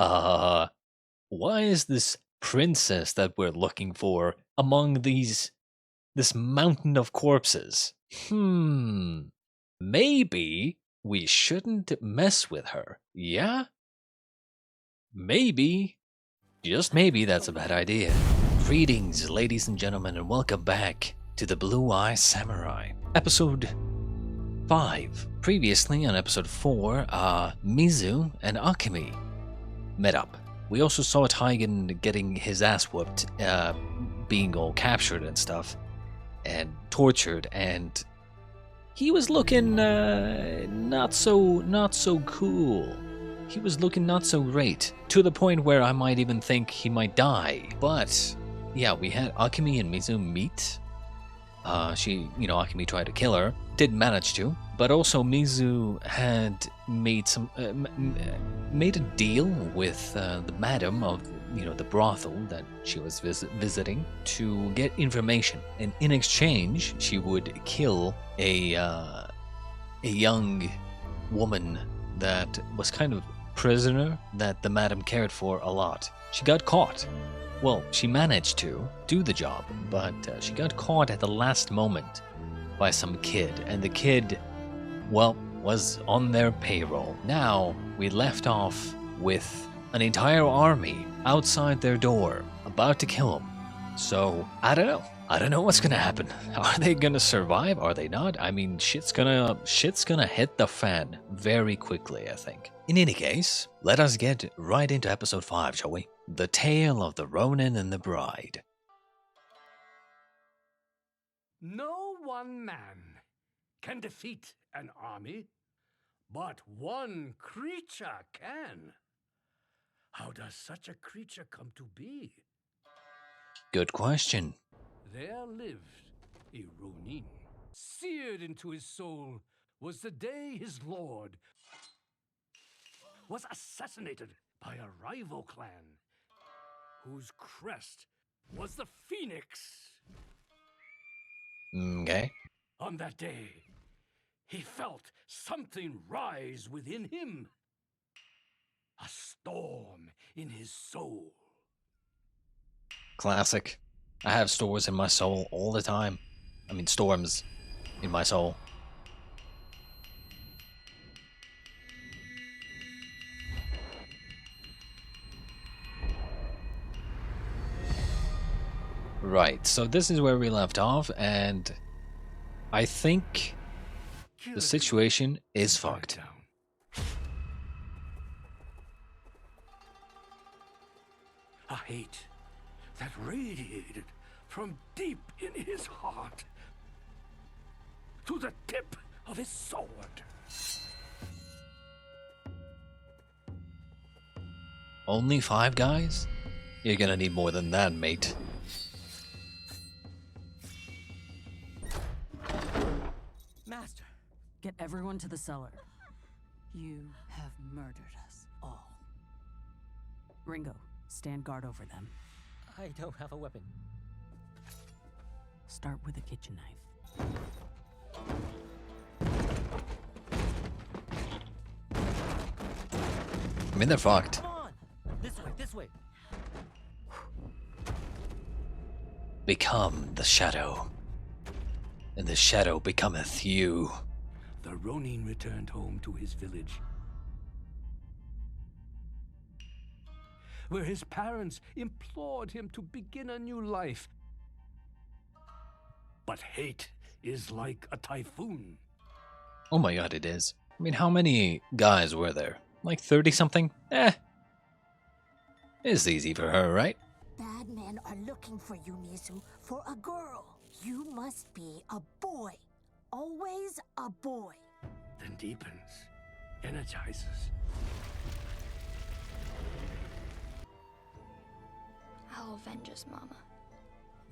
Uh, why is this princess that we're looking for among this mountain of corpses? Maybe we shouldn't mess with her. Yeah? Maybe, just maybe that's a bad idea. Greetings, ladies and gentlemen, and welcome back to the Blue Eye Samurai. Episode 5. Previously on episode 4, Mizu and Akemi met up. We also saw Taigen getting his ass whooped, being all captured and stuff, and tortured, and he was looking not so cool. He was looking not so great, to the point where I might even think he might die. But yeah, we had Akemi and Mizu meet. Akemi tried to kill her, didn't manage to, but also Mizu had made made a deal with the madam of the brothel that she was visiting to get information, and in exchange she would kill a young woman that was kind of prisoner that the madam cared for a lot. She got caught. Well, she managed to do the job, but she got caught at the last moment by some kid, and the kid, well, was on their payroll. Now, we left off with an entire army outside their door, about to kill them. So, I don't know. I don't know what's gonna happen. Are they gonna survive? Are they not? I mean, shit's gonna hit the fan very quickly, I think. In any case, let us get right into episode 5, shall we? The Tale of the Ronin and the Bride. No one man can defeat an army, but one creature can. How does such a creature come to be? Good question. There lived a Ronin. Seared into his soul was the day his lord was assassinated by a rival clan, whose crest was the phoenix. Okay. On that day, he felt something rise within him. A storm in his soul. Classic. I have stores in my soul all the time. I mean, storms in my soul. Right, so this is where we left off, and I think the situation is fucked. A hate that radiated from deep in his heart to the tip of his sword. Only 5 guys? You're gonna need more than that, mate. Master, get everyone to the cellar. You have murdered us all. Ringo, stand guard over them. I don't have a weapon. Start with a kitchen knife. I mean, they're fucked. Come on! This way, this way! Become the shadow, and the shadow becometh you. The Ronin returned home to his village, where his parents implored him to begin a new life. But hate is like a typhoon. Oh my god, it is. I mean, how many guys were there? Like 30-something? It's easy for her, right? Bad men are looking for you, Mizu, for a girl. You must be a boy. Always a boy. Then deepens, energizes. I'll avenge us, Mama.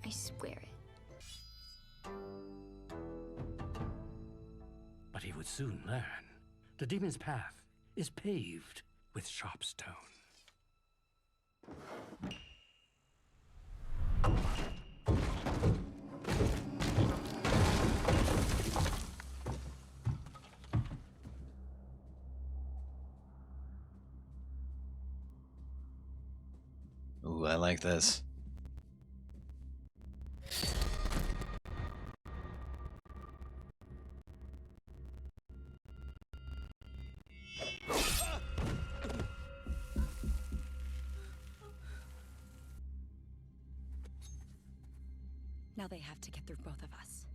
I swear it. But he would soon learn the demon's path is paved with sharp stone. Ooh, I like this. Now they have to get through both of us.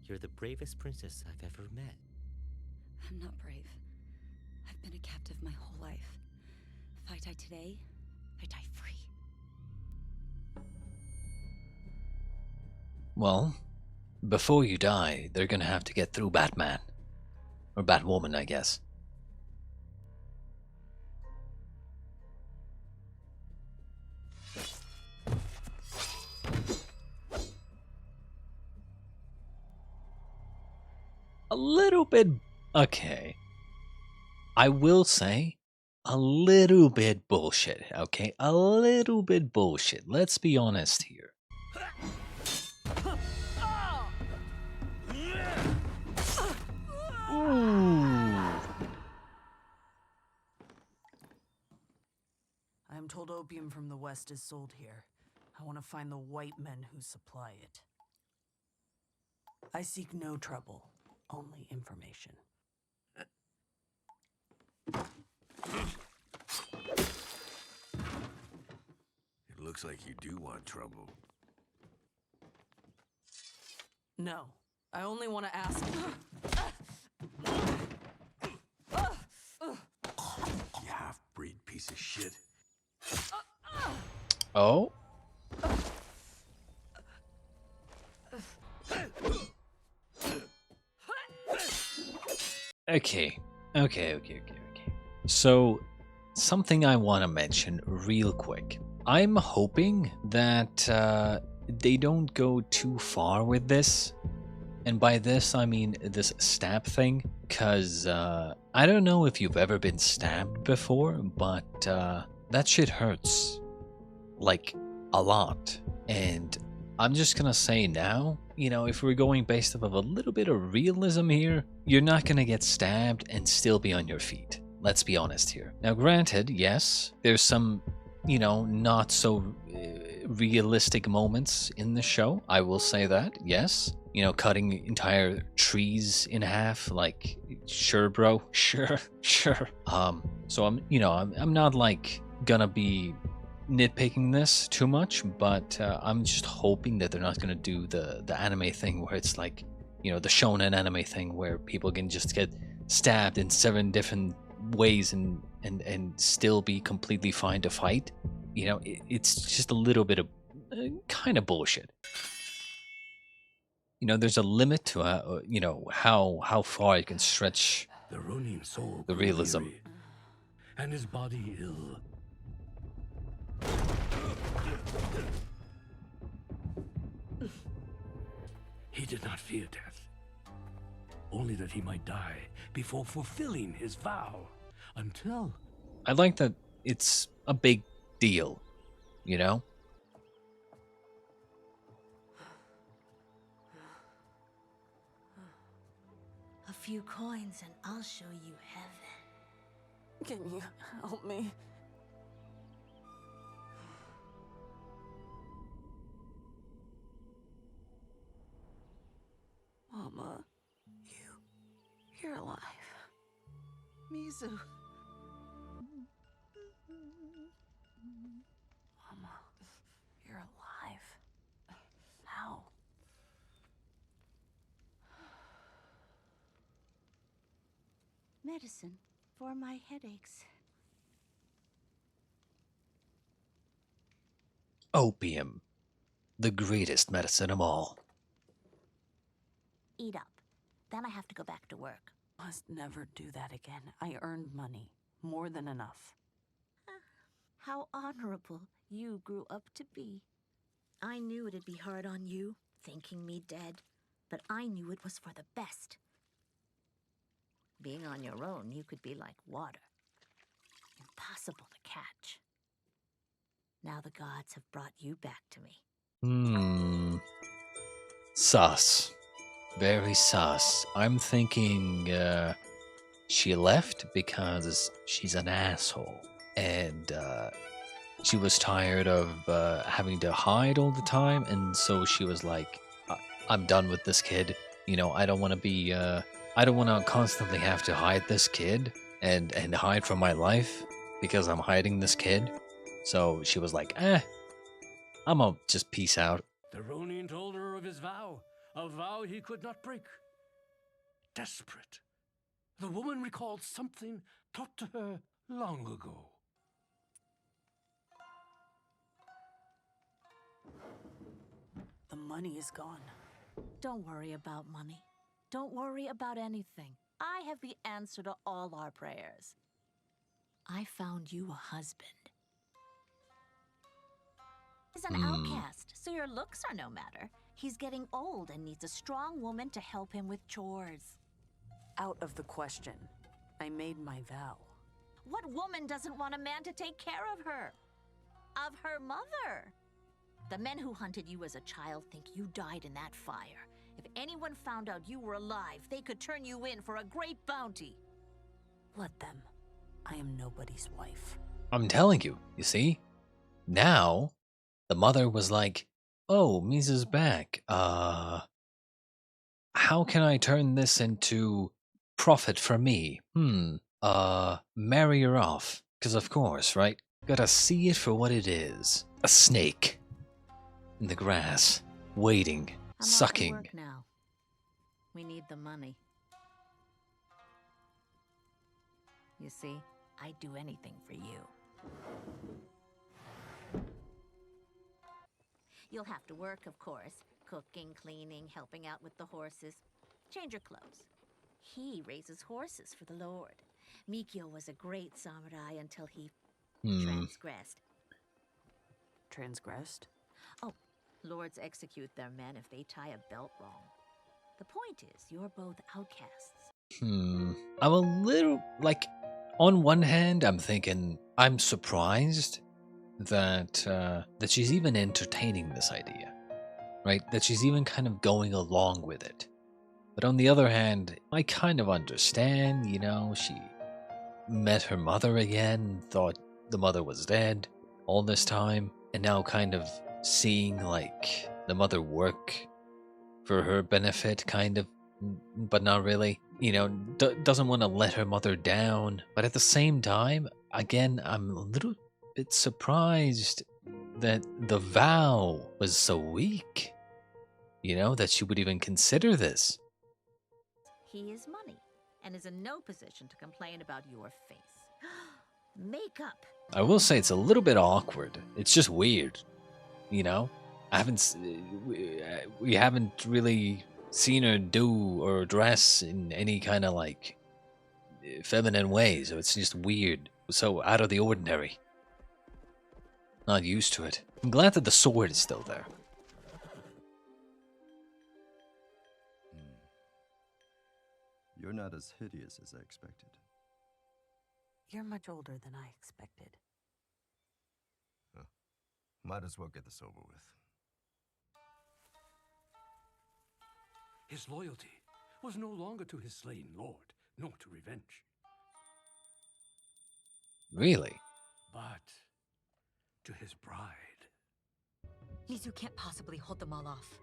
You're the bravest princess I've ever met. I'm not brave. I've been a captive my whole life. If I die today, I die free. Well, before you die, they're gonna have to get through Batman. Or Batwoman, I guess. A little bit... Okay. I will say, a little bit bullshit, okay? A little bit bullshit. Let's be honest here. Ooh. I am told opium from the West is sold here. I want to find the white men who supply it. I seek no trouble, only information. It looks like you do want trouble. No, I only want to ask. You half-breed piece of shit. Oh? Okay. So, something I want to mention real quick. I'm hoping that they don't go too far with this. And by this, I mean this stab thing. Because I don't know if you've ever been stabbed before, but that shit hurts. Like, a lot. And I'm just gonna say now, you know, if we're going based off of a little bit of realism here, you're not gonna get stabbed and still be on your feet. Let's be honest here. Now, granted, yes, there's some, you know, not so realistic moments in the show. I will say that, yes. You know, cutting entire trees in half, like, sure, bro, sure. So I'm not like gonna be nitpicking this too much, but I'm just hoping that they're not gonna do the anime thing where it's like, you know, the shonen anime thing where people can just get stabbed in 7 different ways and still be completely fine to fight. You know, it's just a little bit of kind of bullshit. You know, there's a limit to you know, how far you can stretch The Ronin soul the grew realism. weary, and his body ill. He did not fear death, only that he might die before fulfilling his vow. Until I like that it's a big deal, you know? A few coins and I'll show you heaven. Can you help me? Mama, you're alive. Mizu. Mama, you're alive. How? Medicine for my headaches. Opium, the greatest medicine of all. Eat up. Then I have to go back to work. Must never do that again. I earned money. More than enough. How honorable you grew up to be. I knew it'd be hard on you, thinking me dead, but I knew it was for the best. Being on your own, you could be like water. Impossible to catch. Now the gods have brought you back to me. Sus. Very sus. I'm thinking she left because she's an asshole. And she was tired of having to hide all the time, and so she was like, I'm done with this kid. You know, I don't want to be, I don't want to constantly have to hide this kid and hide from my life because I'm hiding this kid. So she was like, I'm gonna just peace out. The Ronin told her of his vow, a vow he could not break. Desperate, the woman recalled something taught to her long ago. The money is gone. Don't worry about money. Don't worry about anything. I have the answer to all our prayers. I found you a husband. He's an outcast, so your looks are no matter. He's getting old and needs a strong woman to help him with chores. Out of the question. I made my vow. What woman doesn't want a man to take care of her? Of her mother? The men who hunted you as a child think you died in that fire. If anyone found out you were alive, they could turn you in for a great bounty. Let them. I am nobody's wife. I'm telling you, you see? Now, the mother was like, oh, Mizu's back. How can I turn this into profit for me? Marry her off. Because of course, right? Gotta see it for what it is. A snake. In the grass. Waiting. I'm Sucking. off to work now. We need the money. You see, I'd do anything for you. You'll have to work, of course. Cooking, cleaning, helping out with the horses. Change your clothes. He raises horses for the Lord. Mikio was a great samurai until he transgressed. Transgressed? Oh, lords execute their men if they tie a belt wrong. The point is, you're both outcasts. I'm a little, like, on one hand, I'm thinking, I'm surprised that that she's even entertaining this idea, right? That she's even kind of going along with it. But on the other hand, I kind of understand, you know, she met her mother again, thought the mother was dead all this time, and now kind of seeing, like, the mother work for her benefit, kind of, but not really. You know, doesn't want to let her mother down. But at the same time, again, I'm a little bit surprised that the vow was so weak. You know, that she would even consider this. He is money, and is in no position to complain about your face. Makeup. I will say it's a little bit awkward. It's just weird. You know? We haven't really seen her do or dress in any kind of, like, feminine way, so it's just weird. So out of the ordinary. Not used to it. I'm glad that the sword is still there. You're not as hideous as I expected. You're much older than I expected. Might as well get this over with. His loyalty was no longer to his slain lord, nor to revenge, Really? but to his bride. Mizu can't possibly hold them all off.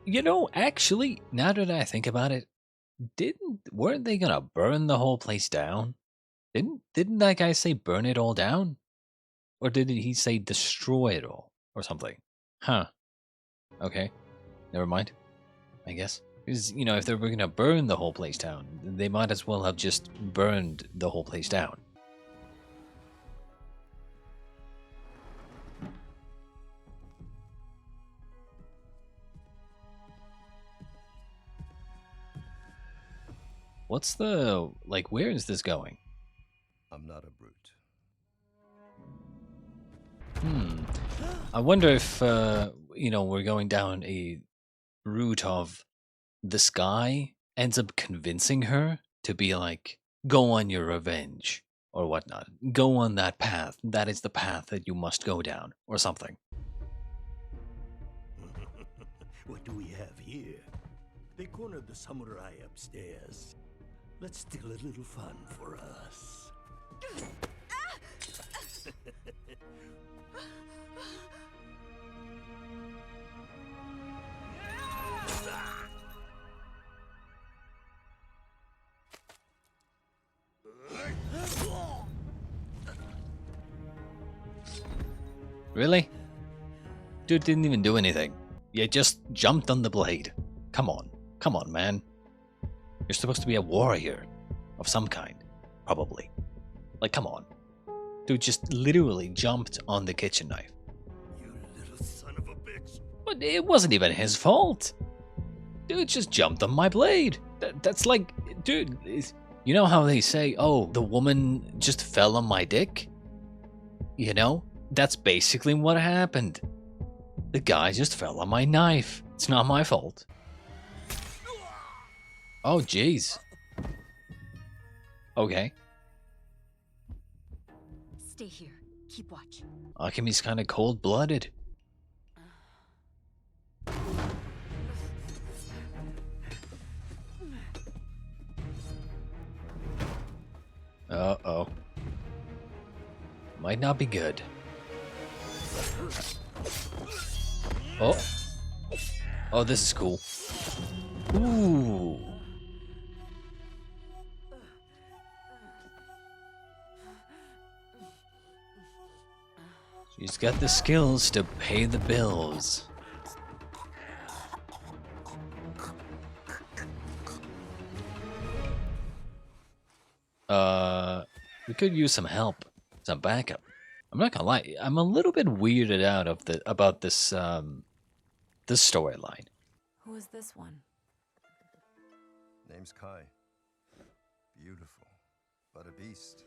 You know, actually, now that I think about it, weren't they gonna burn the whole place down? Didn't that guy say burn it all down? Or did he say destroy it all? Or something? Huh. Okay. Never mind. I guess. Because, you know, if they were gonna burn the whole place down, they might as well have just burned the whole place down. What's the, like, where is this going? I'm not a brute. I wonder if, you know, we're going down a route of this guy ends up convincing her to be like, go on your revenge or whatnot. Go on that path. That is the path that you must go down or something. What do we have here? They cornered the samurai upstairs. Let's steal a little fun for us. Really? Dude didn't even do anything. You just jumped on the blade. Come on. Come on, man. You're supposed to be a warrior of some kind. Probably. Like, come on. Dude just literally jumped on the kitchen knife. You little son of a bitch. But it wasn't even his fault. Dude just jumped on my blade. That's like, dude, you know how they say, oh, the woman just fell on my dick? You know? That's basically what happened. The guy just fell on my knife. It's not my fault. Oh, jeez. Okay. Stay here. Keep watch. Akemi's kind of cold-blooded. Uh-oh. Might not be good. Oh. Oh, this is cool. Ooh. She's got the skills to pay the bills. We could use some help, some backup. I'm not gonna lie, I'm a little bit weirded out about this this storyline. Who is this one? Name's Kai. Beautiful, but a beast.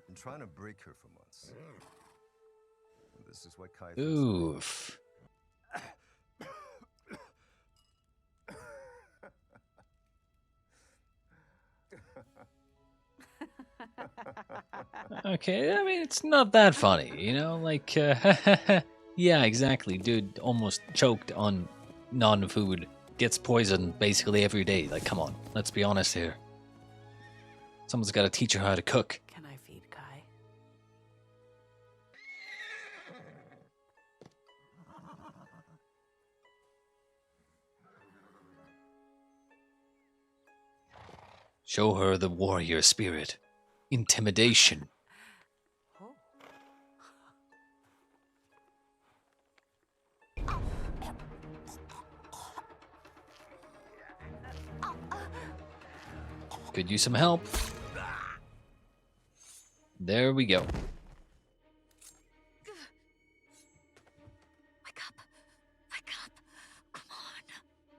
Been trying to break her for months. And this is what Kai thinks of me. Oof. Okay, I mean, it's not that funny, you know? Like, yeah, exactly. Dude almost choked on non-food. Gets poisoned basically every day. Like, come on, let's be honest here. Someone's got to teach her how to cook. Can I feed Kai? Show her the warrior spirit. Intimidation. Oh. Could use some help. There we go. Wake up. Wake up. Come on.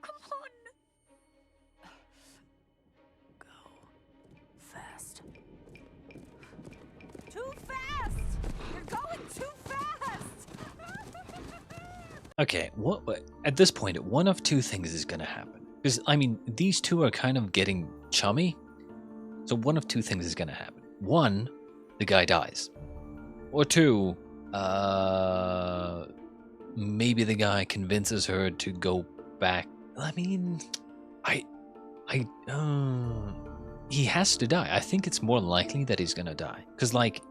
Come on. Go fast. Too fast! You're going too fast! Okay, what at this point, one of two things is gonna happen. Because, I mean, these two are kind of getting chummy. So one of two things is gonna happen. One, the guy dies. Or two, maybe the guy convinces her to go back. I mean, he has to die. I think it's more likely that he's gonna die. Because, like,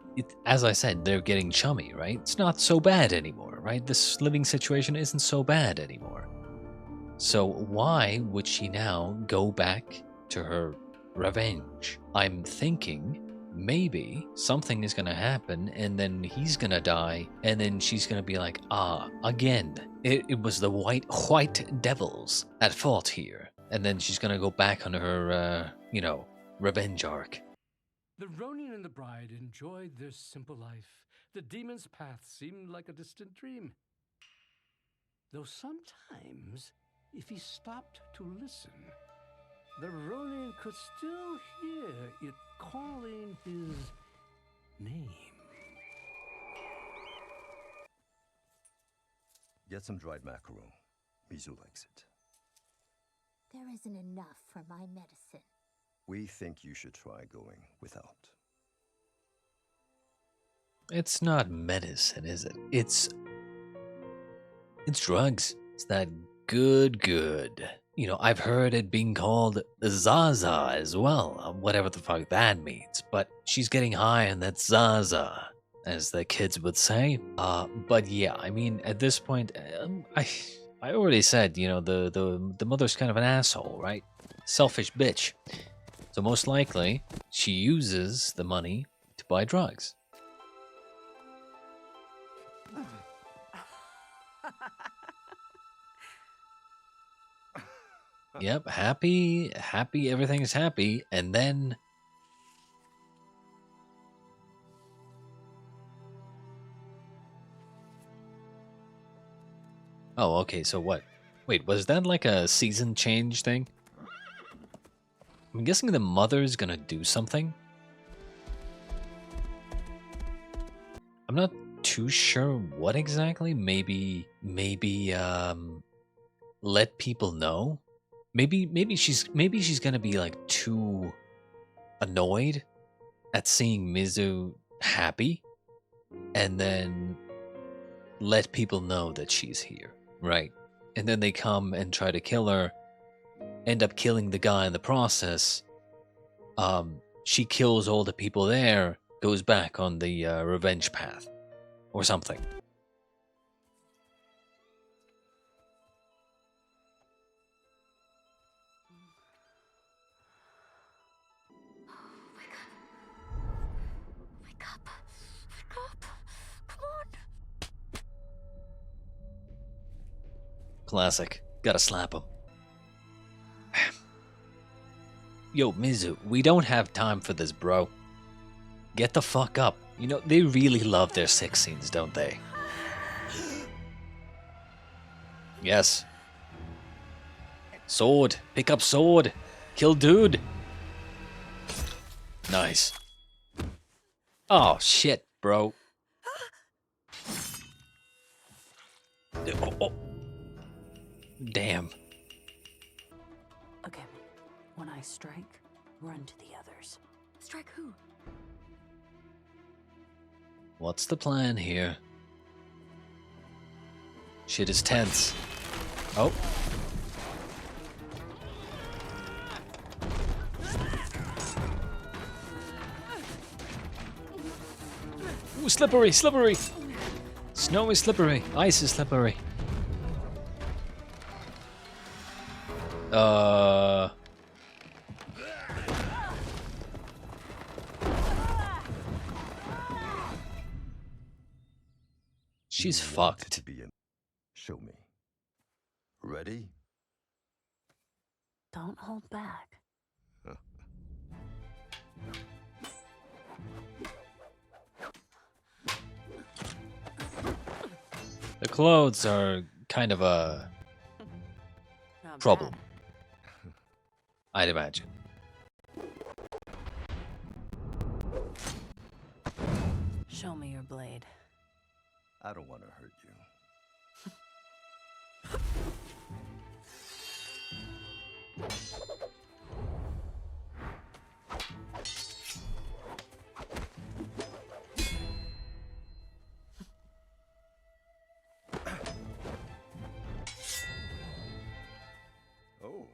as I said, they're getting chummy, right? It's not so bad anymore, right? This living situation isn't so bad anymore. So why would she now go back to her revenge? I'm thinking maybe something is gonna happen and then he's gonna die and then she's gonna be like, again, it was the white devils at fault here. And then she's gonna go back on her, revenge arc. The Ronin and the bride enjoyed their simple life. The demon's path seemed like a distant dream. Though sometimes, if he stopped to listen, the Ronin could still hear it calling his name. Get some dried mackerel. Mizu likes it. There isn't enough for my medicine. We think you should try going without. It's not medicine, is it? It's drugs. It's that good. you know, I've heard it being called Zaza as well, whatever the fuck that means. But she's getting high on that Zaza, as the kids would say. But yeah, I mean, at this point, I already said, you know, the mother's kind of an asshole, right? Selfish bitch. So most likely, she uses the money to buy drugs. Yep, happy, everything is happy, and then... Oh, okay, so what? Wait, was that like a season change thing? I'm guessing the mother's gonna do something? I'm not too sure what exactly. Maybe, let people know? Maybe she's gonna be like too annoyed at seeing Mizu happy, and then let people know that she's here, right? And then they come and try to kill her, end up killing the guy in the process. She kills all the people there, goes back on the revenge path, or something. Wake up. Come on. Classic. Gotta slap him. Yo, Mizu, we don't have time for this, bro. Get the fuck up. You know, they really love their sex scenes, don't they? Yes. Sword. Pick up sword. Kill dude. Nice. Oh, shit, bro. Oh. Damn. Okay, when I strike, run to the others. Strike who? What's the plan here? Shit is tense. Oh. Ooh, slippery, slippery. Snow is slippery. Ice is slippery. She's You want fucked. to be in. Show me. Ready? Don't hold back. The clothes are kind of a Not problem, bad. I'd imagine. Show me your blade. I don't want to hurt you. Oh,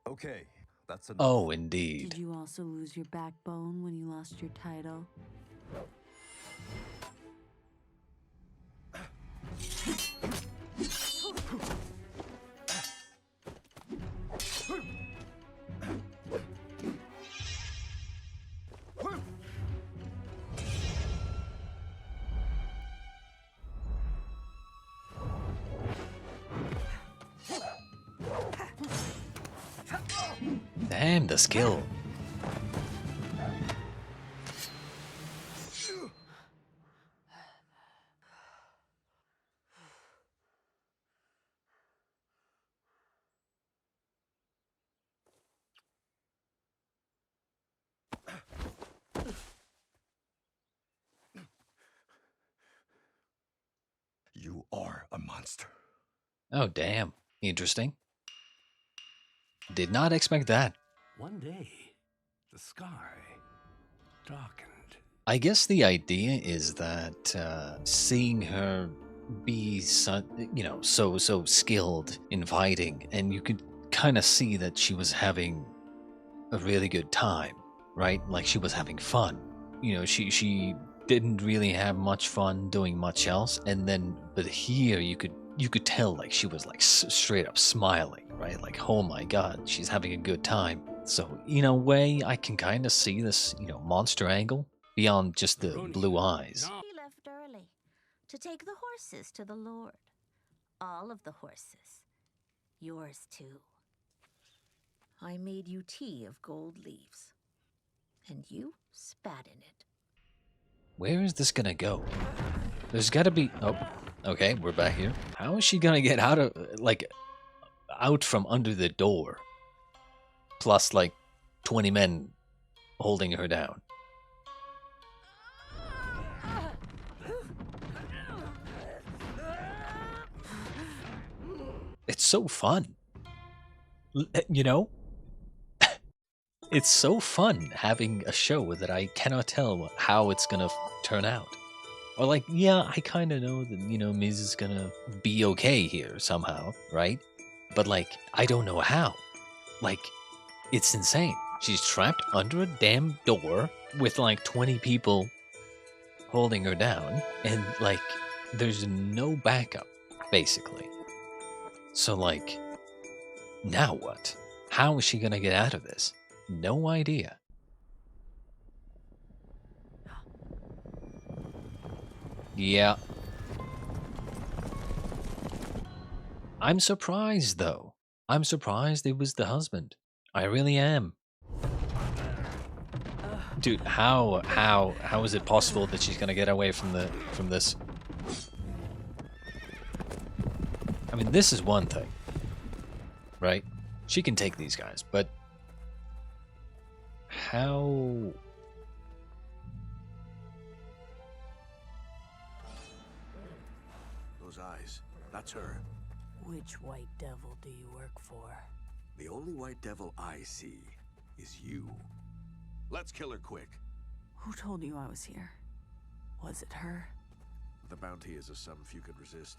okay. That's enough. Oh, indeed. Did you also lose your backbone when you lost your title? Damn, the skill. You are a monster. Oh, damn. Interesting. Did not expect that. One day, the sky darkened. I guess the idea is that seeing her be so skilled in fighting, and you could kind of see that she was having a really good time, right? Like she was having fun. You know, she didn't really have much fun doing much else, and then but here you could tell like she was like straight up smiling, right? Like, oh my god, she's having a good time. So in a way, I can kind of see this, you know, monster angle beyond just the blue eyes. He left early to take the horses to the Lord. All of the horses. Yours too. I made you tea of gold leaves, and you spat in it. Where is this gonna go? There's gotta be... Oh, okay, we're back here. How is she gonna get out of... like, out from under the door? Plus, like, 20 men holding her down. It's so fun. You know? It's so fun having a show that I cannot tell how it's gonna turn out. Or like, yeah, I kind of know that, you know, Miz is gonna be okay here somehow, right? But like, I don't know how. Like, it's insane. She's trapped under a damn door with like 20 people holding her down, and like, there's no backup, basically. So like, now what? How is she gonna get out of this? No idea. Yeah. I'm surprised, though. I'm surprised it was the husband. I really am. Dude, how is it possible that she's gonna get away from this? I mean, this is one thing, right? She can take these guys, but how? Those eyes, that's her. Which white devil do you work for? The only white devil I see is you. Let's kill her quick. Who told you I was here? Was it her? The bounty is a sum few could resist.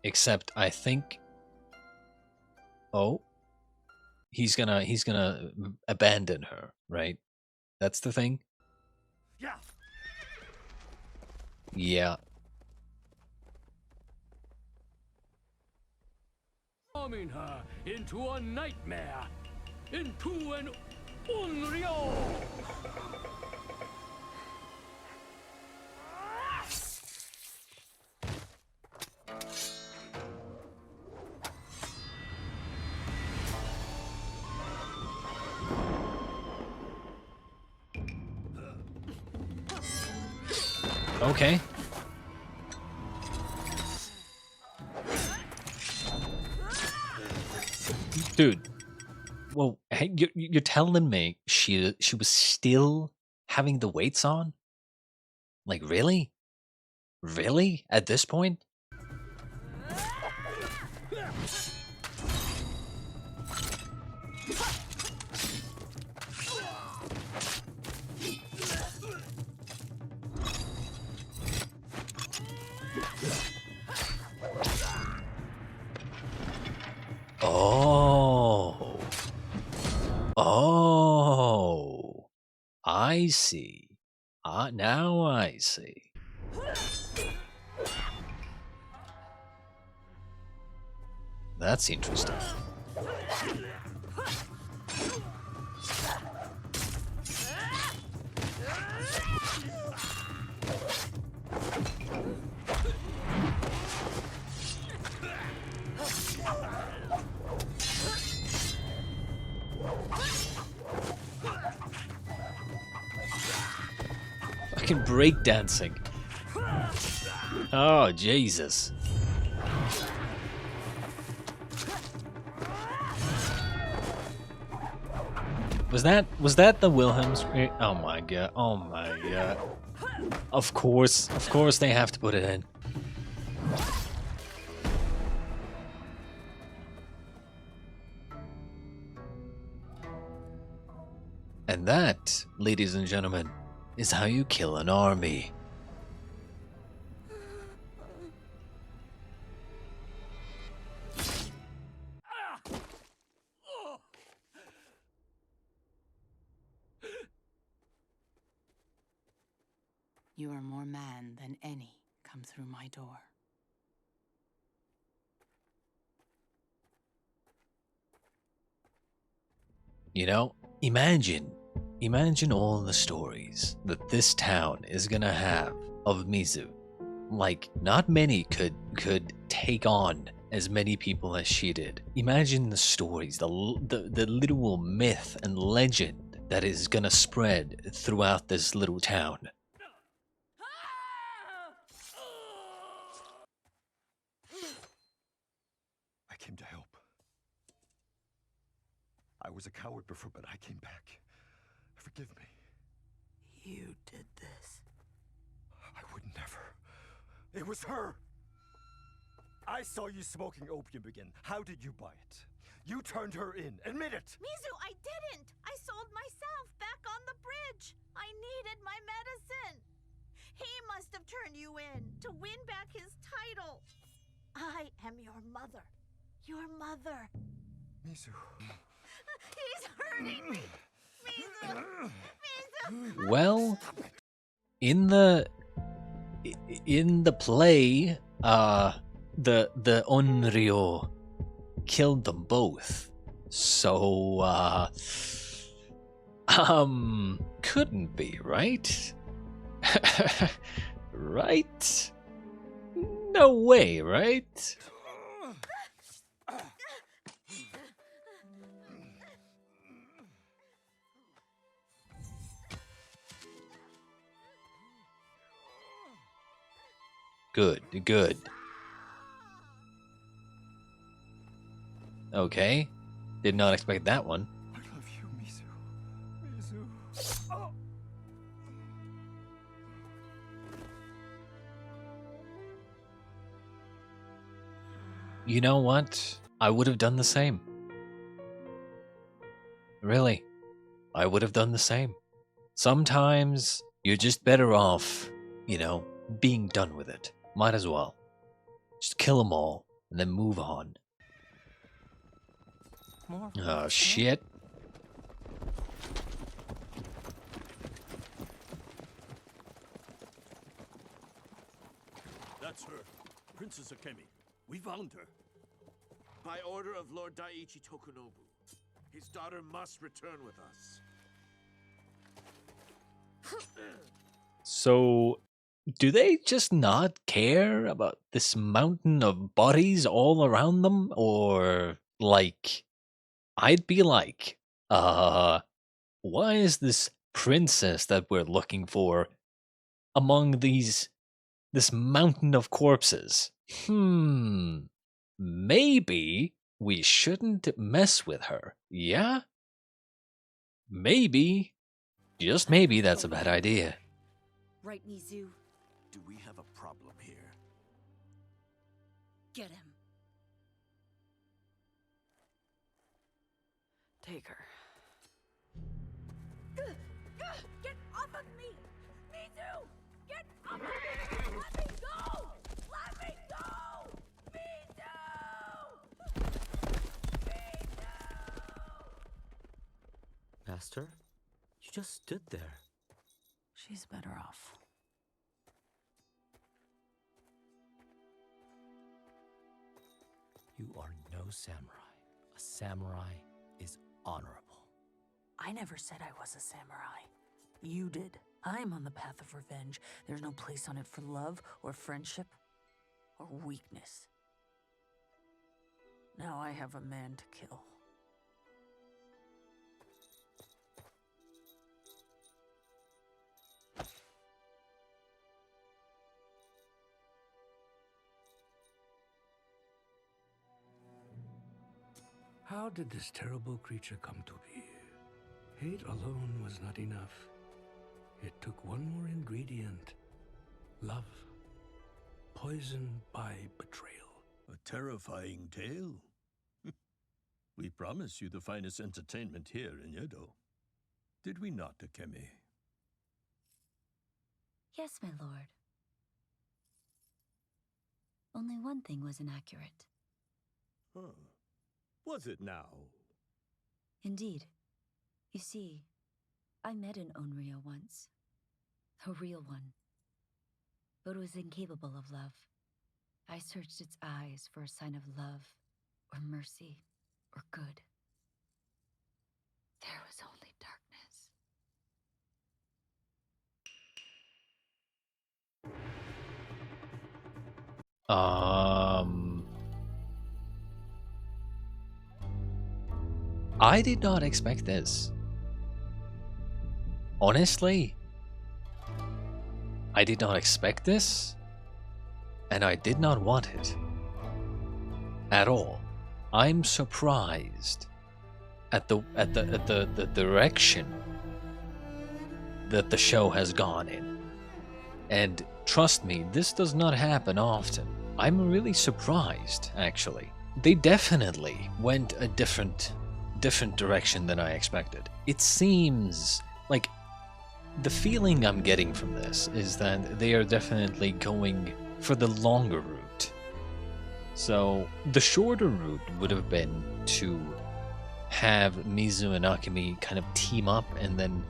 Except I think... Oh. He's gonna abandon her, right? That's the thing? Yeah. Yeah. Forming her into a nightmare, into an ONRYŌ. Okay. Dude. Well, hey, you're telling me she was still having the weights on? Like, really? Really? At this point? Oh. Oh. I see. Now I see. That's interesting. Fucking breakdancing. Oh, Jesus. Was that the Wilhelm scream? Oh my god. Oh my god. Of course they have to put it in. And that ladies and gentlemen, is how you kill an army. You are more man than any come through my door. You know, imagine all the stories that this town is gonna have of Mizu. Like, not many could take on as many people as she did. Imagine the stories, the literal myth and legend that is gonna spread throughout this little town. I came to help. I was a coward before, but I came back. Forgive me. You did this. I would never. It was her! I saw you smoking opium again. How did you buy it? You turned her in. Admit it! Mizu, I didn't! I sold myself back on the bridge! I needed my medicine! He must have turned you in to win back his title! I am your mother. Your mother. Mizu. He's hurting me! Mizu! Mizu! Well, in the play, the ONRYŌ killed them both. So couldn't be, right? Right? No way, right? Good. Okay. Did not expect that one. I love you, Mizu. Mizu. Oh. You know what? I would have done the same. Really. I would have done the same. Sometimes you're just better off, you know, being done with it. Might as well. Just kill them all and then move on. Oh, shit. That's her. Princess Akemi. We found her. By order of Lord Daiichi Tokunobu. His daughter must return with us. So, do they just not care about this mountain of bodies all around them? Or, like, I'd be like, why is this princess that we're looking for among this mountain of corpses? Maybe we shouldn't mess with her, yeah? Maybe, just maybe that's a bad idea. Right, Mizu? Do we have a problem here? Get him. Take her. Get off of me! Mizu! Get off of me! Let me go! Let me go! Mizu! Master, you just stood there. She's better off. You are no samurai. A samurai is honorable. I never said I was a samurai. You did. I'm on the path of revenge. There's no place on it for love or friendship or weakness. Now I have a man to kill. How did this terrible creature come to be? Hate alone was not enough. It took one more ingredient. Love. Poisoned by betrayal. A terrifying tale. We promised you the finest entertainment here in Yedo. Did we not, Akemi? Yes, my lord. Only one thing was inaccurate. Huh. Was it now? Indeed. You see, I met an ONRYŌ once. A real one. But it was incapable of love. I searched its eyes for a sign of love, or mercy, or good. There was only darkness. I did not expect this. Honestly, I did not expect this, and I did not want it at all. I'm surprised at the direction that the show has gone in. And trust me, this does not happen often. I'm really surprised, actually. They definitely went a different direction than I expected. It seems like the feeling I'm getting from this is that they are definitely going for the longer route. So the shorter route would have been to have Mizu and Akemi kind of team up and then,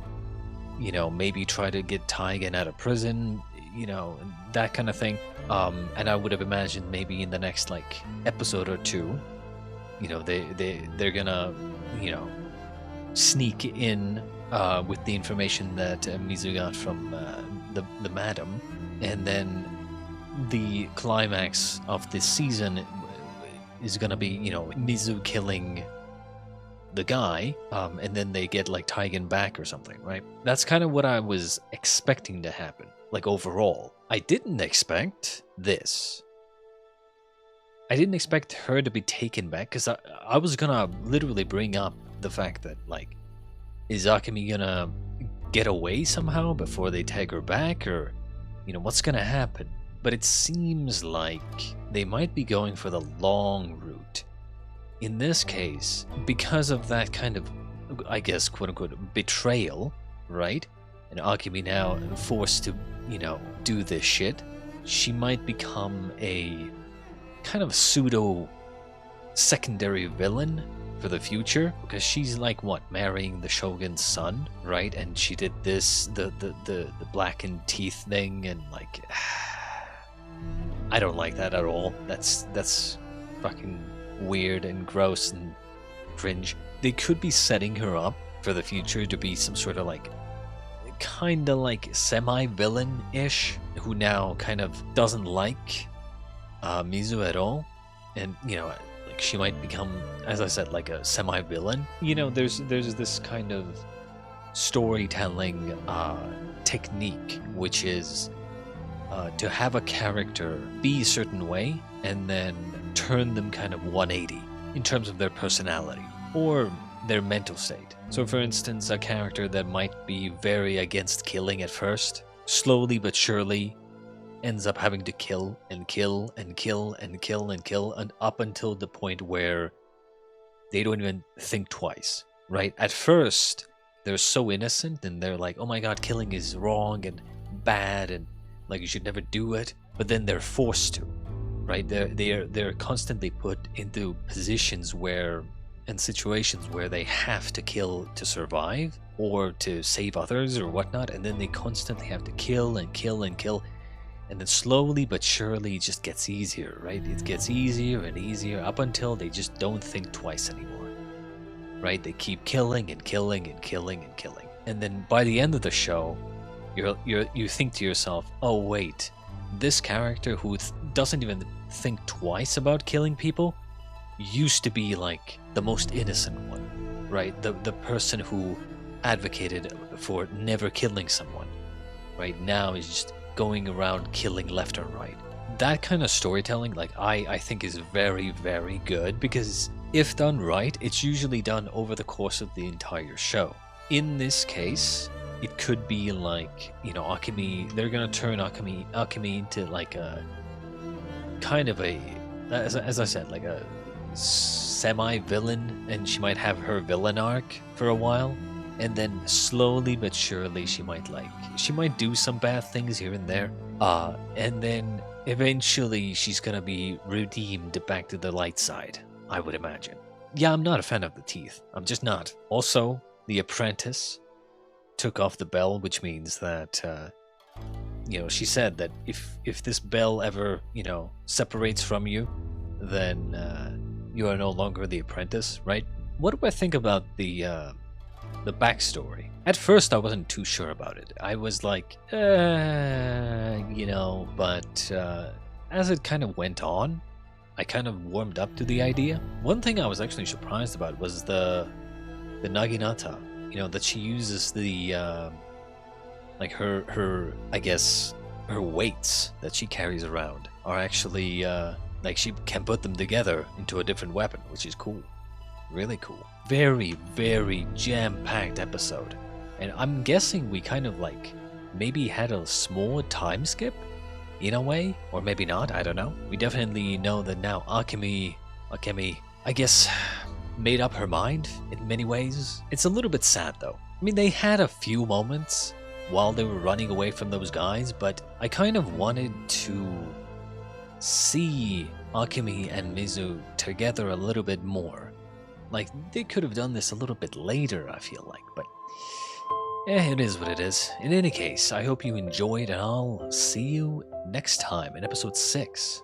you know, maybe try to get Taigen out of prison, you know, that kind of thing. And I would have imagined maybe in the next like episode or two, you know, they're gonna, you know, sneak in with the information that Mizu got from the madam, and then the climax of this season is gonna be, you know, Mizu killing the guy, and then they get like Taigen back or something, right? That's kind of what I was expecting to happen, like overall. I didn't expect this. I didn't expect her to be taken back, because I was gonna literally bring up the fact that, like, is Akemi gonna get away somehow before they take her back, or, you know, what's gonna happen? But it seems like they might be going for the long route. In this case, because of that kind of, I guess, quote-unquote, betrayal, right? And Akemi now forced to, you know, do this shit, she might become a kind of pseudo secondary villain for the future, because she's like, what, marrying the shogun's son, right? And she did this, the blackened teeth thing, and like, I don't like that at all. That's fucking weird and gross and cringe. They could be setting her up for the future to be some sort of like, kind of like semi-villain-ish, who now kind of doesn't like Mizu at all, and, you know, like, she might become, as I said, like a semi-villain. You know, there's this kind of storytelling technique, which is to have a character be a certain way and then turn them kind of 180 in terms of their personality or their mental state. So for instance, a character that might be very against killing at first, slowly but surely ends up having to kill and kill and kill and kill and kill, and up until the point where they don't even think twice, right? At first, they're so innocent and they're like, oh my god, killing is wrong and bad and like you should never do it, but then they're forced to, right? They're constantly put into positions where, and situations where they have to kill to survive or to save others or whatnot, and then they constantly have to kill and kill and kill. And then slowly but surely it just gets easier, right? It gets easier and easier up until they just don't think twice anymore, right? They keep killing and killing and killing and killing. And then by the end of the show, you think to yourself, oh wait, this character who doesn't even think twice about killing people used to be like the most innocent one, right? The person who advocated for never killing someone, right? Now is just going around killing left and right. That kind of storytelling, like, I think is very, very good, because if done right, it's usually done over the course of the entire show. In this case, it could be like, you know, Akemi, they're gonna turn Akemi into like a kind of a, as I said, like a semi-villain, and she might have her villain arc for a while, and then slowly but surely she might do some bad things here and there, and then eventually she's gonna be redeemed back to the light side, I would imagine. Yeah, I'm not a fan of the teeth. I'm just not. Also, the apprentice took off the bell, which means that, she said that if this bell ever, separates from you, then you are no longer the apprentice, right? What do I think about the backstory? At first, I wasn't too sure about it. I was like, but as it kind of went on, I kind of warmed up to the idea. One thing I was actually surprised about was the naginata. That she uses the her I guess her weights that she carries around are actually she can put them together into a different weapon, which is cool. Really cool. Very, very jam-packed episode. And I'm guessing we kind of maybe had a small time skip in a way, or maybe not, I don't know. We definitely know that now Akemi, I guess, made up her mind in many ways. It's a little bit sad though. I mean, they had a few moments while they were running away from those guys, but I kind of wanted to see Akemi and Mizu together a little bit more. They could have done this a little bit later, I feel like, but it is what it is. In any case, I hope you enjoyed, and I'll see you next time in episode 6.